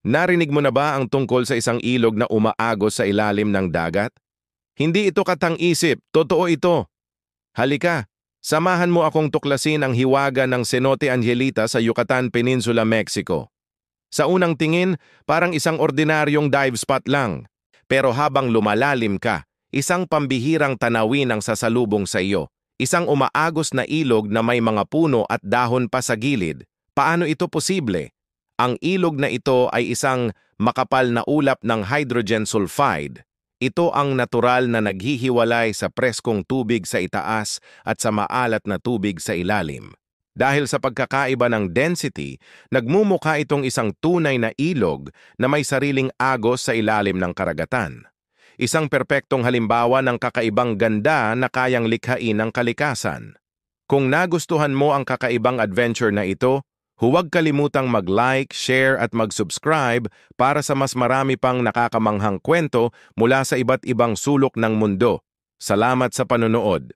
Narinig mo na ba ang tungkol sa isang ilog na umaagos sa ilalim ng dagat? Hindi ito katang-isip, totoo ito. Halika, samahan mo akong tuklasin ang hiwaga ng Cenote Angelita sa Yucatan Peninsula, Mexico. Sa unang tingin, parang isang ordinaryong dive spot lang. Pero habang lumalalim ka, isang pambihirang tanawin ang sasalubong sa iyo. Isang umaagos na ilog na may mga puno at dahon pa sa gilid. Paano ito posible? Ang ilog na ito ay isang makapal na ulap ng hydrogen sulfide. Ito ang natural na naghihiwalay sa preskong tubig sa itaas at sa maalat na tubig sa ilalim. Dahil sa pagkakaiba ng density, nagmumukha itong isang tunay na ilog na may sariling agos sa ilalim ng karagatan. Isang perpektong halimbawa ng kakaibang ganda na kayang likhain ng kalikasan. Kung nagustuhan mo ang kakaibang adventure na ito, huwag kalimutang mag-like, share at mag-subscribe para sa mas marami pang nakakamanghang kwento mula sa iba't ibang sulok ng mundo. Salamat sa panonood.